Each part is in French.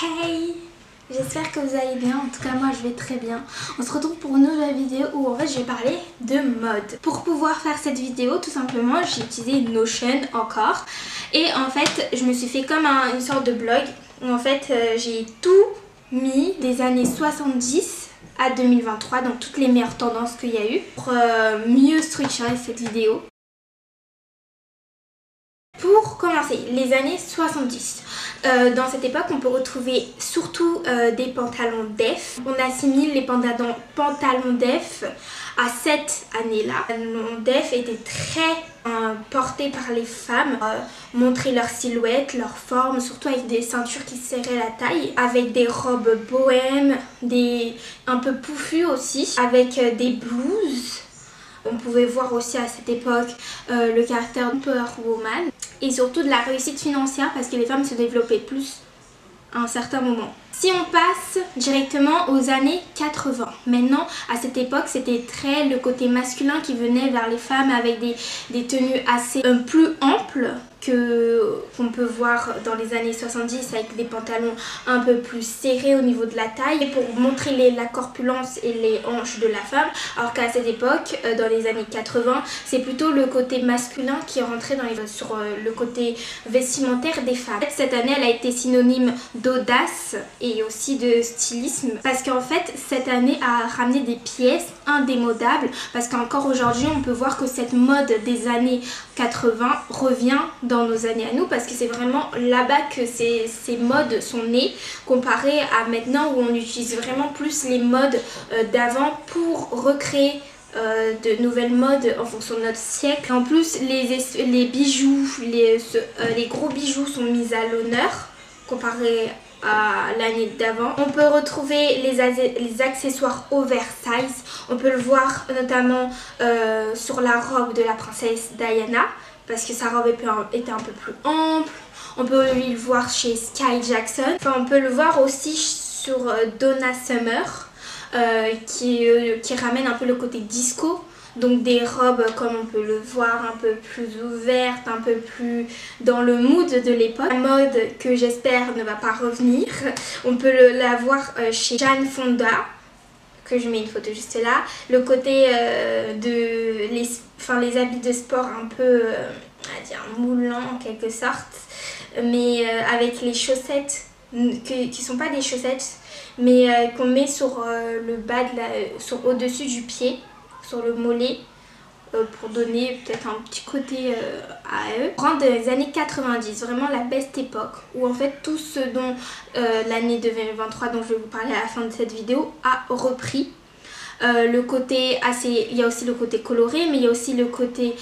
Hey! J'espère que vous allez bien, en tout cas moi je vais très bien. On se retrouve pour une nouvelle vidéo où en fait je vais parler de mode. Pour pouvoir faire cette vidéo, tout simplement j'ai utilisé Notion encore. Et en fait je me suis fait comme une sorte de blog où en fait j'ai tout mis des années 70 à 2023, donc toutes les meilleures tendances qu'il y a eu pour mieux structurer cette vidéo. Pour commencer, les années 70. Dans cette époque, on peut retrouver surtout des pantalons def. On assimile les pantalons def à cette année-là. Les pantalons def étaient très portés par les femmes, montrer leur silhouette, leur forme, surtout avec des ceintures qui serraient la taille, avec des robes bohèmes, un peu pouffues aussi, avec des blouses. On pouvait voir aussi à cette époque le caractère Superwoman et surtout de la réussite financière parce que les femmes se développaient plus à un certain moment. Si on passe directement aux années 80, maintenant à cette époque c'était très le côté masculin qui venait vers les femmes avec des tenues assez plus amples qu'on peut voir dans les années 70 avec des pantalons un peu plus serrés au niveau de la taille pour montrer la corpulence et les hanches de la femme, alors qu'à cette époque, dans les années 80, c'est plutôt le côté masculin qui rentrait sur le côté vestimentaire des femmes. Cette année elle a été synonyme d'audace et aussi de stylisme parce qu'en fait cette année a ramené des pièces indémodables parce qu'encore aujourd'hui on peut voir que cette mode des années 80 revient dans nos années à nous parce que c'est vraiment là-bas que ces modes sont nés comparé à maintenant où on utilise vraiment plus les modes d'avant pour recréer de nouvelles modes en fonction de notre siècle. En plus les bijoux, les gros bijoux sont mis à l'honneur comparé à l'année d'avant. On peut retrouver les accessoires oversize. On peut le voir notamment sur la robe de la princesse Diana parce que sa robe était un peu plus ample. On peut le voir chez Sky Jackson. Enfin, on peut le voir aussi sur Donna Summer qui ramène un peu le côté disco. Donc des robes comme on peut le voir un peu plus ouvertes, un peu plus dans le mood de l'époque. La mode que j'espère ne va pas revenir. On peut la voir chez Jane Fonda, que je mets une photo juste là. Le côté les habits de sport un peu, on va dire moulants en quelque sorte. Mais avec les chaussettes qui sont pas des chaussettes, mais qu'on met sur le bas, au-dessus du pied, sur le mollet, pour donner peut-être un petit côté à eux. On rentre dans les années 90, vraiment la best époque, où en fait tout ce dont l'année 2023 dont je vais vous parler à la fin de cette vidéo a repris. Le côté il y a aussi le côté coloré, mais il y a aussi le côté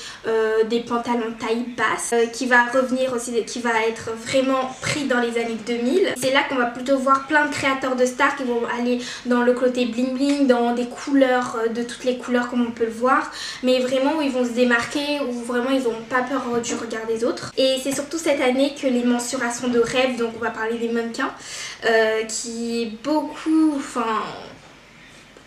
des pantalons taille basse qui va revenir aussi, qui va être vraiment pris dans les années 2000. C'est là qu'on va plutôt voir plein de créateurs de stars qui vont aller dans le côté bling bling, dans des couleurs, de toutes les couleurs comme on peut le voir, mais vraiment où ils vont se démarquer, où vraiment ils n'ont pas peur du regard des autres. Et c'est surtout cette année que les mensurations de rêve, donc on va parler des mannequins, qui est beaucoup,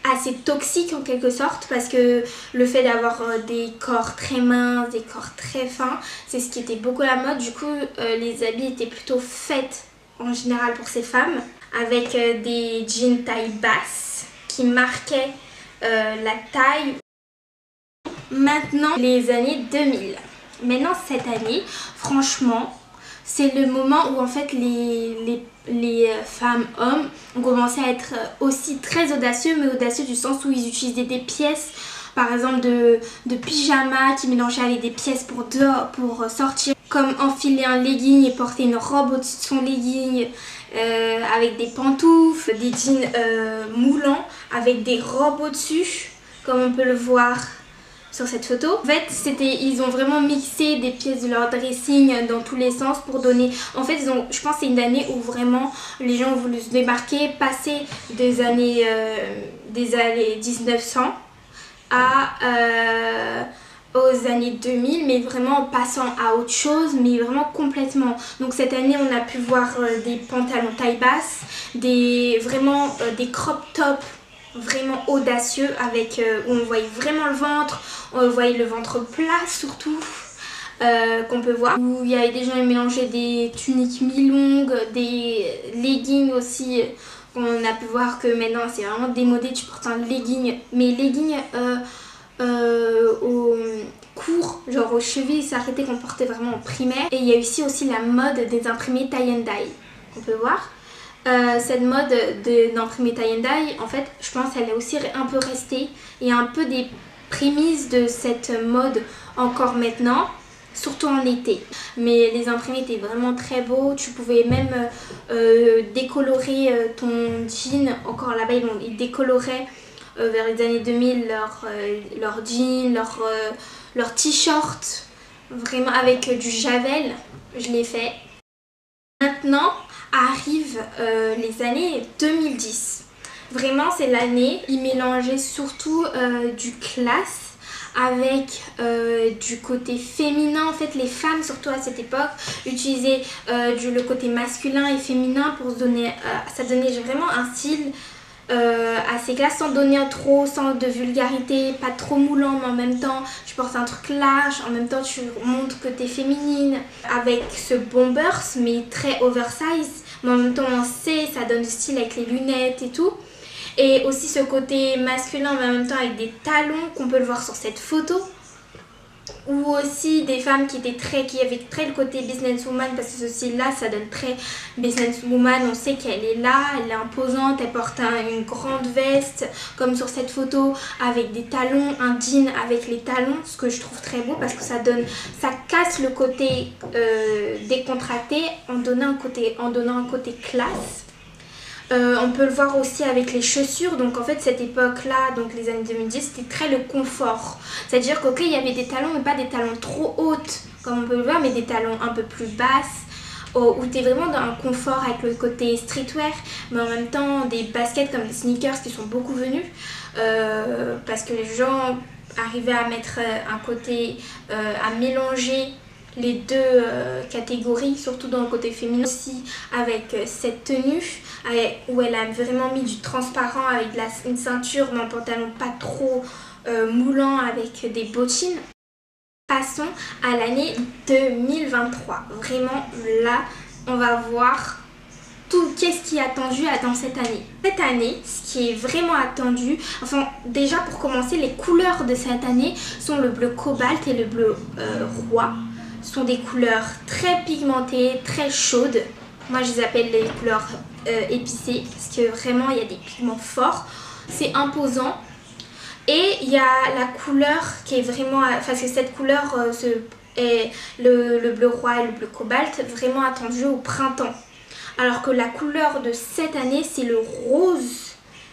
assez toxique en quelque sorte parce que le fait d'avoir des corps très minces, des corps très fins, c'est ce qui était beaucoup la mode. Du coup les habits étaient plutôt faits en général pour ces femmes avec des jeans taille basse qui marquaient la taille. Maintenant les années 2000. Maintenant cette année, franchement, c'est le moment où en fait les femmes, hommes ont commencé à être aussi très audacieux, mais audacieux du sens où ils utilisaient des pièces, par exemple de pyjama qui mélangeaient avec des pièces pour sortir, comme enfiler un legging et porter une robe au-dessus de son legging, avec des pantoufles, des jeans moulants avec des robes au-dessus, comme on peut le voir sur cette photo. En fait, ils ont vraiment mixé des pièces de leur dressing dans tous les sens pour donner... En fait, je pense que c'est une année où vraiment les gens ont voulu se démarquer, passer des années 1900 aux années 2000, mais vraiment en passant à autre chose, mais vraiment complètement. Donc cette année, on a pu voir des pantalons taille basse, des crop tops vraiment audacieux avec où on voyait vraiment le ventre, on voyait le ventre plat surtout, qu'on peut voir. Où il y avait des gens qui mélangeaient des tuniques mi-longues, des leggings aussi. On a pu voir que maintenant c'est vraiment démodé, tu portes un legging, mais legging au court, genre aux chevilles s'arrêter qu'on portait vraiment en primaire. Et il y a aussi la mode des imprimés tie and dye, on peut voir. Cette mode d'imprimer tie and dye, en fait, je pense qu'elle est aussi un peu restée. Il y a un peu des prémices de cette mode encore maintenant, surtout en été. Mais les imprimés étaient vraiment très beaux. Tu pouvais même décolorer ton jean. Encore là-bas, ils décoloraient vers les années 2000 leur jean, leur t-shirt, vraiment avec du javel. Je l'ai fait. Maintenant arrivent les années 2010. Vraiment, c'est l'année, ils mélangeaient surtout du classe avec du côté féminin. En fait, les femmes, surtout à cette époque, utilisaient le côté masculin et féminin pour se donner, ça donnait vraiment un style assez classe, sans donner trop, sans de vulgarité, pas trop moulant, mais en même temps tu portes un truc large, en même temps tu montres que t'es féminine, avec ce bombers mais très oversize, mais en même temps on sait, ça donne du style avec les lunettes et tout. Et aussi ce côté masculin mais en même temps avec des talons qu'on peut le voir sur cette photo. Ou aussi des femmes qui avaient très le côté businesswoman, parce que ce style-là, ça donne très businesswoman. On sait qu'elle est là, elle est imposante, elle porte une grande veste, comme sur cette photo, avec des talons, un jean avec les talons, ce que je trouve très beau parce que ça casse le côté décontracté en donnant un côté classe. On peut le voir aussi avec les chaussures. Donc en fait cette époque là, donc les années 2010, c'était très le confort, c'est à dire qu'ok, il y avait des talons mais pas des talons trop hautes comme on peut le voir, mais des talons un peu plus basses où tu es vraiment dans un confort avec le côté streetwear, mais en même temps des baskets comme des sneakers qui sont beaucoup venus parce que les gens arrivaient à mettre un côté, à mélanger les deux catégories, surtout dans le côté féminin aussi, avec cette tenue où elle a vraiment mis du transparent avec une ceinture mais un pantalon pas trop moulant avec des bottines. Passons à l'année 2023. Vraiment là on va voir tout qu'est-ce qui est attendu dans cette année. Cette année, ce qui est vraiment attendu, enfin déjà pour commencer, les couleurs de cette année sont le bleu cobalt et le bleu roi. Sont des couleurs très pigmentées, très chaudes. Moi je les appelle les couleurs épicées parce que vraiment il y a des pigments forts, c'est imposant. Et il y a la couleur qui est vraiment, parce que cette couleur est le bleu roi et le bleu cobalt, vraiment attendu au printemps. Alors que la couleur de cette année c'est le rose,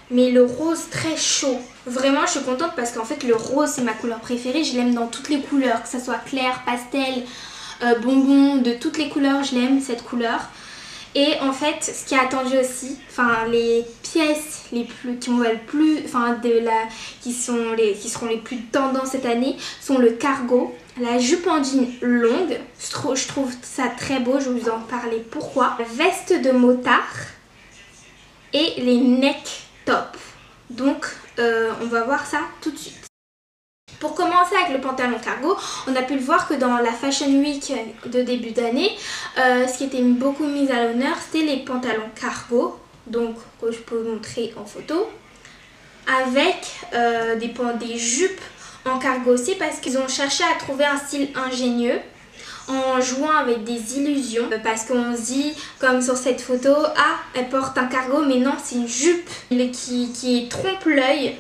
mais le rose très chaud. Vraiment je suis contente parce qu'en fait le rose c'est ma couleur préférée, je l'aime dans toutes les couleurs, que ce soit clair, pastel, bonbon, de toutes les couleurs, je l'aime cette couleur. Et en fait ce qui est attendu aussi, enfin les pièces qui seront les plus tendances cette année sont le cargo, la jupe en jean longue, je trouve ça très beau, je vais vous en parler pourquoi, la veste de motard et les neck top. Donc on va voir ça tout de suite. Pour commencer avec le pantalon cargo, on a pu le voir que dans la Fashion Week de début d'année, ce qui était beaucoup mis à l'honneur, c'était les pantalons cargo, donc que je peux vous montrer en photo, avec des jupes en cargo aussi, parce qu'ils ont cherché à trouver un style ingénieux en jouant avec des illusions, parce qu'on se dit comme sur cette photo, ah elle porte un cargo mais non c'est une jupe qui trompe l'œil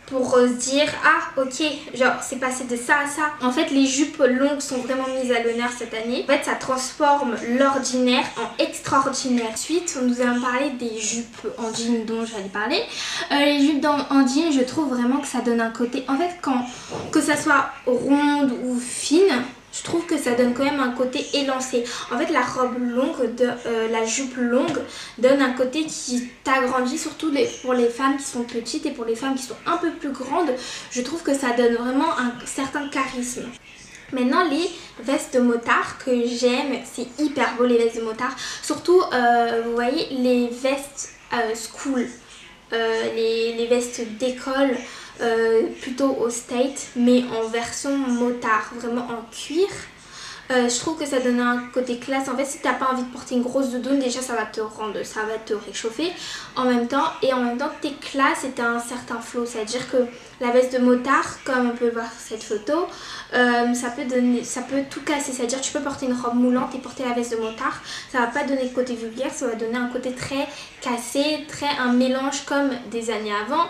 pour se dire ah ok, genre c'est passé de ça à ça. En fait les jupes longues sont vraiment mises à l'honneur cette année. En fait ça transforme l'ordinaire en extraordinaire. Ensuite nous allons parler des jupes en jean dont j'allais parler. Les jupes en jean, je trouve vraiment que ça donne un côté, en fait que ça soit ronde ou fine, je trouve que ça donne quand même un côté élancé. En fait la robe longue, la jupe longue donne un côté qui t'agrandit, surtout pour les femmes qui sont petites et pour les femmes qui sont un peu plus grandes. Je trouve que ça donne vraiment un certain charisme. Maintenant les vestes de motard que j'aime, c'est hyper beau les vestes de motard. Surtout vous voyez les vestes school, les vestes d'école. Plutôt au state mais en version motard, vraiment en cuir, Je trouve que ça donne un côté classe. En fait, si t'as pas envie de porter une grosse doudoune, déjà ça va te réchauffer en même temps. Et en même temps, t'es classe et t'as un certain flow. C'est-à-dire que la veste de motard, comme on peut le voir sur cette photo, ça peut tout casser. C'est-à-dire que tu peux porter une robe moulante et porter la veste de motard. Ça va pas donner le côté vulgaire, ça va donner un côté très cassé, un mélange comme des années avant,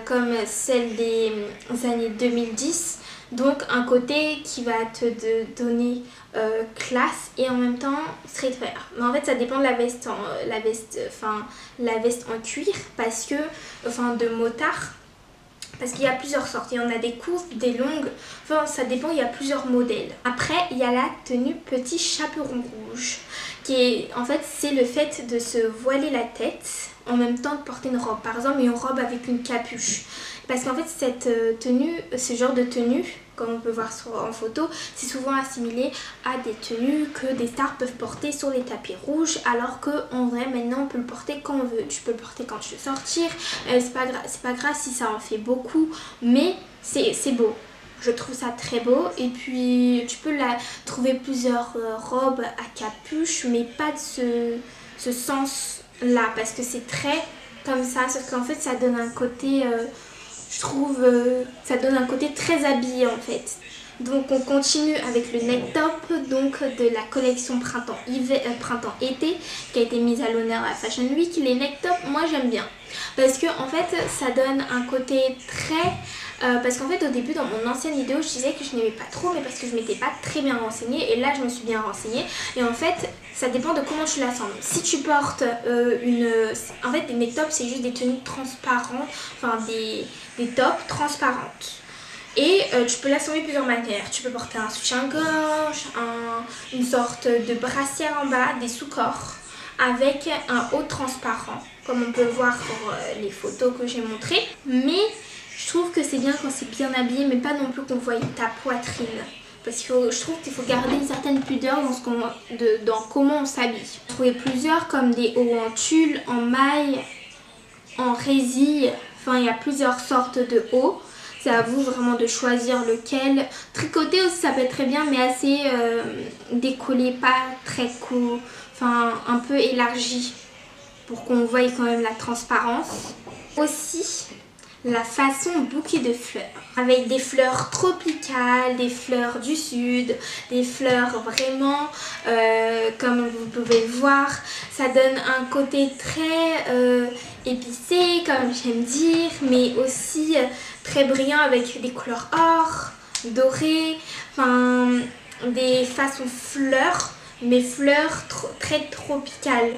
comme celle des années 2010. Donc un côté qui va te donner classe et en même temps streetwear. Mais en fait ça dépend de la veste en cuir parce que, de motard. Parce qu'il y a plusieurs sortes, il y en a des courtes, des longues, ça dépend, il y a plusieurs modèles. Après il y a la tenue petit chaperon rouge, qui est en fait c'est le fait de se voiler la tête en même temps de porter une robe. Par exemple une robe avec une capuche. Parce qu'en fait ce genre de tenue, comme on peut voir en photo, c'est souvent assimilé à des tenues que des stars peuvent porter sur les tapis rouges, alors qu'en vrai maintenant on peut le porter quand on veut. Tu peux le porter quand tu veux sortir, c'est pas grave si ça en fait beaucoup, mais c'est beau. Je trouve ça très beau et puis tu peux trouver plusieurs robes à capuche, mais pas de ce sens là parce que c'est très comme ça, sauf qu'en fait ça donne un côté... je trouve ça donne un côté très habillé en fait. Donc on continue avec le neck top donc de la collection printemps-été qui a été mise à l'honneur à Fashion Week. Les neck top, moi j'aime bien parce que en fait ça donne un côté très... parce qu'en fait au début dans mon ancienne vidéo je disais que je n'aimais pas trop, mais parce que je m'étais pas très bien renseignée, et là je me suis bien renseignée. Et en fait ça dépend de comment tu l'assembles. Si tu portes en fait des neck tops c'est juste des tenues transparentes, des tops transparentes. Et tu peux l'assembler de plusieurs manières. Tu peux porter un soutien-gorge, une sorte de brassière en bas, des sous-corps avec un haut transparent, comme on peut voir sur les photos que j'ai montrées. Mais je trouve que c'est bien quand c'est bien habillé, mais pas non plus qu'on voit ta poitrine. Parce que je trouve qu'il faut garder une certaine pudeur dans comment on s'habille. J'ai trouvé plusieurs comme des hauts en tulle, en maille, en résille. Il y a plusieurs sortes de hauts. C'est à vous vraiment de choisir lequel. Tricoté aussi ça peut être très bien, mais assez décollé, pas très court. Un peu élargi pour qu'on voie quand même la transparence. Aussi la façon bouquet de fleurs, avec des fleurs tropicales, des fleurs du sud, des fleurs vraiment comme vous pouvez le voir. Ça donne un côté très épicé comme j'aime dire, mais aussi très brillant avec des couleurs or, dorées, des façons fleurs, mais fleurs très tropicales.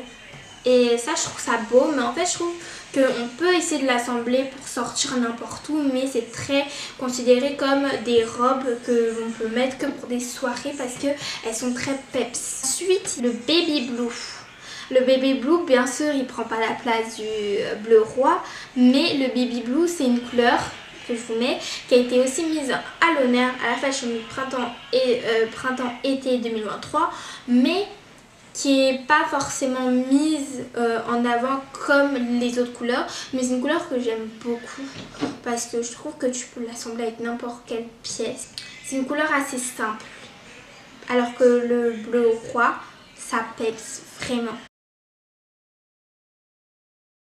Et ça je trouve ça beau, mais en fait je trouve qu'on peut essayer de l'assembler pour sortir n'importe où, mais c'est très considéré comme des robes que l'on peut mettre que pour des soirées parce qu'elles sont très peps. Ensuite le baby blue. Le baby blue bien sûr il prend pas la place du bleu roi, mais le baby blue c'est une couleur que je vous mets, qui a été aussi mise à l'honneur à la Fashion Week printemps-été 2023, mais qui n'est pas forcément mise en avant comme les autres couleurs, mais c'est une couleur que j'aime beaucoup parce que je trouve que tu peux l'assembler avec n'importe quelle pièce. C'est une couleur assez simple, alors que le bleu roi, ça peps vraiment.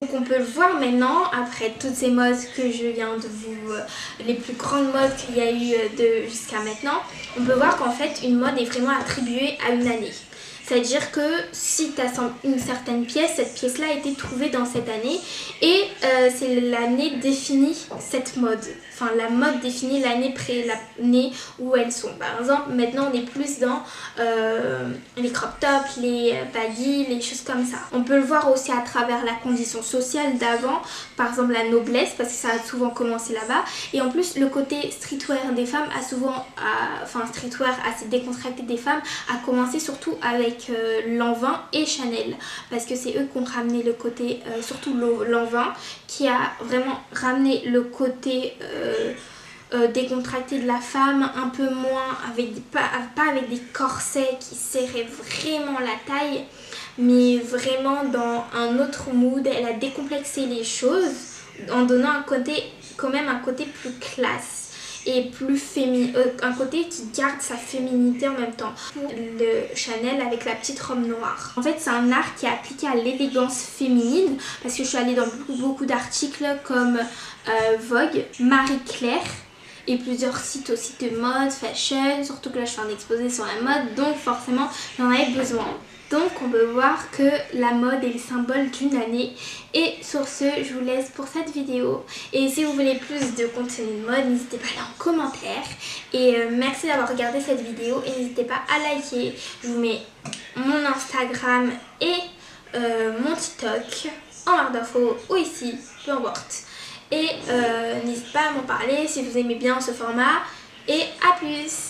Donc on peut le voir maintenant, après toutes ces modes que je viens de vous... les plus grandes modes qu'il y a eu jusqu'à maintenant, on peut voir qu'en fait une mode est vraiment attribuée à une année. C'est-à-dire que si tu assembles une certaine pièce, cette pièce-là a été trouvée dans cette année et c'est l'année définit cette mode. La mode définit l'année l'année où elles sont. Par exemple, maintenant on est plus dans les crop tops, les baggy, les choses comme ça. On peut le voir aussi à travers la condition sociale d'avant, par exemple la noblesse, parce que ça a souvent commencé là-bas. Et en plus, le côté streetwear des femmes a souvent, streetwear assez décontracté des femmes a commencé surtout avec Lanvin et Chanel, parce que c'est eux qui ont ramené le côté, surtout Lanvin, qui a vraiment ramené le côté décontracté de la femme, un peu moins, pas avec des corsets qui serraient vraiment la taille, mais vraiment dans un autre mood. Elle a décomplexé les choses en donnant quand même un côté plus classe. et plus féminin, un côté qui garde sa féminité en même temps. Pour le Chanel avec la petite robe noire. En fait c'est un art qui est appliqué à l'élégance féminine parce que je suis allée dans beaucoup d'articles comme Vogue, Marie Claire et plusieurs sites aussi de mode, fashion, surtout que là je fais un exposé sur la mode, donc forcément j'en avais besoin. Donc on peut voir que la mode est le symbole d'une année. Et sur ce, je vous laisse pour cette vidéo. Et si vous voulez plus de contenu de mode, n'hésitez pas à aller en commentaire. Et merci d'avoir regardé cette vidéo. Et n'hésitez pas à liker. Je vous mets mon Instagram et mon TikTok en barre d'infos ou ici, peu importe. Et n'hésitez pas à m'en parler si vous aimez bien ce format. Et à plus!